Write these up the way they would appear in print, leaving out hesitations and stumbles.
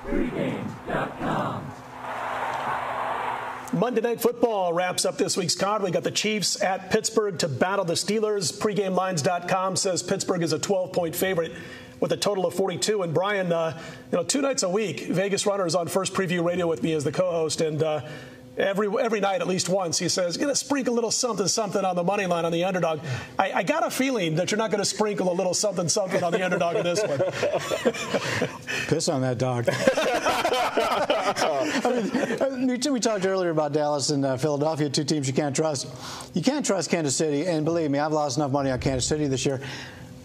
Pregame.com. Monday Night Football wraps up this week's card. We got the Chiefs at Pittsburgh to battle the Steelers. Pregamelines.com says Pittsburgh is a 12-point favorite with a total of 42. And Brian, 2 nights a week, Vegas Runner is on First Preview Radio with me as the co-host, and every night, at least once, he says, "Gonna sprinkle a little something on the money line on the underdog." I got a feeling that you're not going to sprinkle a little something on the underdog in this one. Piss on that dog. We talked earlier about Dallas and Philadelphia, two teams you can't trust. You can't trust Kansas City, and believe me, I've lost enough money on Kansas City this year.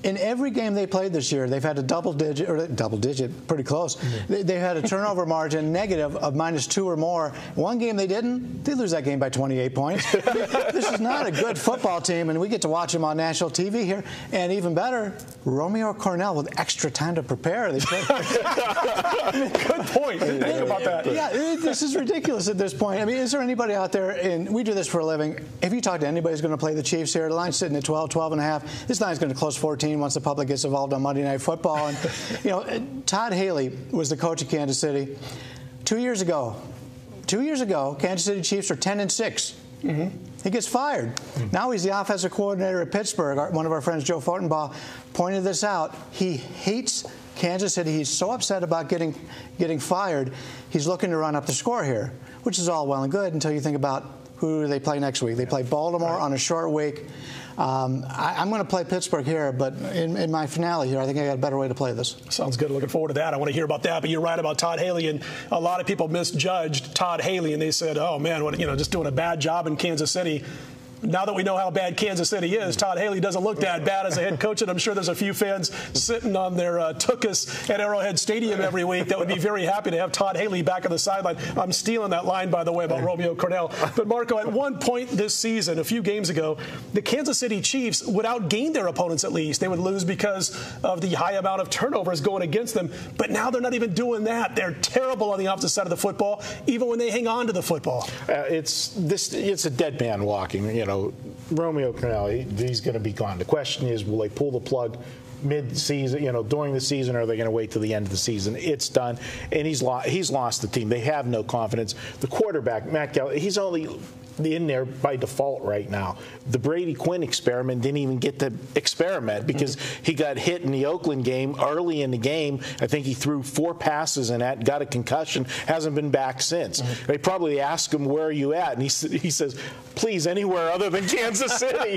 In every game they played this year, they've had a double digit, pretty close. They've had a turnover margin negative of -2 or more. One game they didn't, they lose that game by 28 points. This is not a good football team, and we get to watch them on national TV here. And even better, Romeo Cornell with extra time to prepare. Good point. Think about that. Yeah, this is ridiculous at this point. I mean, is there anybody out there, and we do this for a living, if you talk to anybody who's going to play the Chiefs here, the line's sitting at 12.5. This line's going to close 14 once the public gets involved on Monday Night Football. And Todd Haley was the coach of Kansas City 2 years ago. 2 years ago, Kansas City Chiefs are 10-6. He gets fired. Now he's the offensive coordinator at Pittsburgh. One of our friends, Joe Fortenbaugh, pointed this out. He hates Kansas City. He's so upset about getting fired. He's looking to run up the score here, which is all well and good until you think about who do they play next week. They play Baltimore on a short week. I'm going to play Pittsburgh here, but in my finale here, I think I got a better way to play this. Sounds good. Looking forward to that. I want to hear about that. But you're right about Todd Haley, and a lot of people misjudged Todd Haley, and they said, "Oh man, just doing a bad job in Kansas City." Now that we know how bad Kansas City is, Todd Haley doesn't look that bad as a head coach, and I'm sure there's a few fans sitting on their tuchus at Arrowhead Stadium every week that would be very happy to have Todd Haley back on the sideline. I'm stealing that line, by the way, about Romeo Cornell. But, Marco, at one point this season, a few games ago, the Kansas City Chiefs would outgain their opponents at least. They would lose because of the high amount of turnovers going against them. But now they're not even doing that. They're terrible on the opposite side of the football, even when they hang on to the football. It's a dead man walking, Romeo Cornell, he's going to be gone. The question is, will they pull the plug mid-season, during the season, or are they going to wait till the end of the season? It's done, and he's lost the team. They have no confidence. The quarterback, Matt Gallagher, he's only in there by default right now. The Brady Quinn experiment didn't even get to experiment because he got hit in the Oakland game early in the game. I think he threw 4 passes and got a concussion, hasn't been back since. They probably asked him, "Where are you at?" And he says, "Please, anywhere other than Kansas City."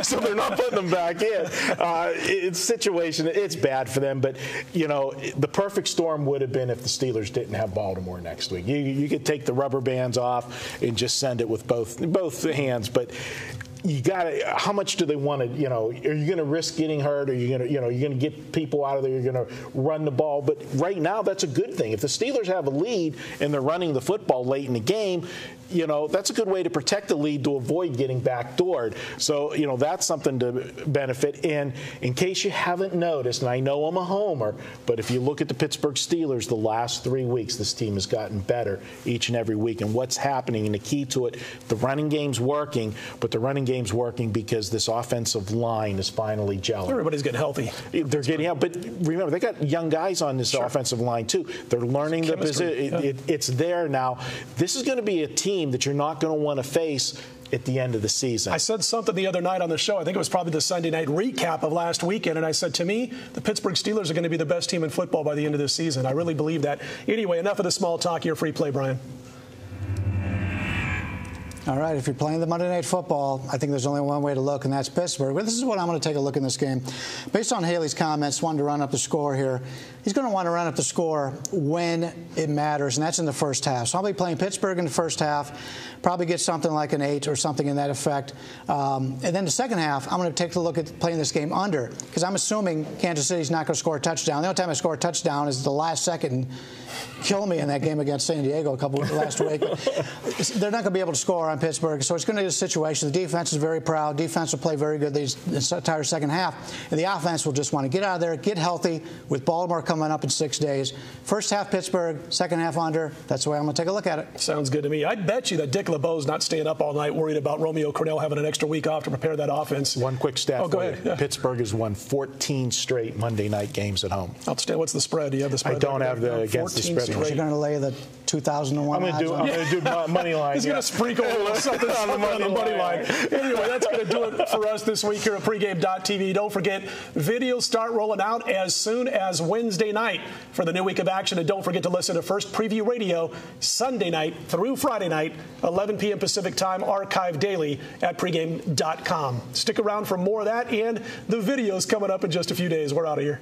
So they're not putting them back in. It's bad for them, but the perfect storm would have been if the Steelers didn't have Baltimore next week. You could take the rubber bands off and just send it with both hands, but you got to. How much do they want to? Are you going to risk getting hurt? Are you going to? You're going to get people out of there. You're going to run the ball. But right now, that's a good thing. If the Steelers have a lead and they're running the football late in the game, that's a good way to protect the lead to avoid getting backdoored. So that's something to benefit. And in case you haven't noticed, and I know I'm a homer, but if you look at the Pittsburgh Steelers, the last 3 weeks, this team has gotten better each and every week. And what's happening, and the key to it, the running game's working, but the running game's working because this offensive line is finally gelling. Everybody's getting healthy. They're getting out, but remember, they got young guys on this offensive line too. They're learning the position. It's there now. This is going to be a team that you're not going to want to face at the end of the season. I said something the other night on the show. I think it was probably the Sunday night recap of last weekend, and I said, to me, the Pittsburgh Steelers are going to be the best team in football by the end of this season. I really believe that. Anyway, enough of the small talk. Your free play, Brian. All right, if you're playing the Monday Night Football, I think there's only one way to look, and that's Pittsburgh. But this is what I'm going to take a look in this game. Based on Haley's comments, wanting to run up the score here, he's going to want to run up the score when it matters, and that's in the first half. So I'll be playing Pittsburgh in the first half, probably get something like an 8 or something in that effect. And then the second half, I'm going to take a look at playing this game under, because I'm assuming Kansas City's not going to score a touchdown. The only time I score a touchdown is the last second. Kill me in that game against San Diego last week. They're not going to be able to score on Pittsburgh. So it's going to be a situation. The defense is very proud. Defense will play very good this entire second half. And the offense will just want to get out of there, get healthy, with Baltimore coming up in 6 days. First half Pittsburgh, second half under. That's the way I'm going to take a look at it. Sounds good to me. I bet you that Dick LeBeau's not staying up all night worried about Romeo Crennel having an extra week off to prepare that offense. One quick stat. Oh, go ahead. Yeah. Pittsburgh has won 14 straight Monday night games at home. Outstanding. What's the spread? Do you have the spread? I don't have the against the spread. You're going to lay the 2001 I'm going to do money line. He's going to sprinkle a little something on the money line. Anyway, that's going to do it for us this week here at pregame.tv. Don't forget, videos start rolling out as soon as Wednesday night for the new week of action. And don't forget to listen to First Preview Radio Sunday night through Friday night, 11 p.m. Pacific time, archived daily at pregame.com. Stick around for more of that and the videos coming up in just a few days. We're out of here.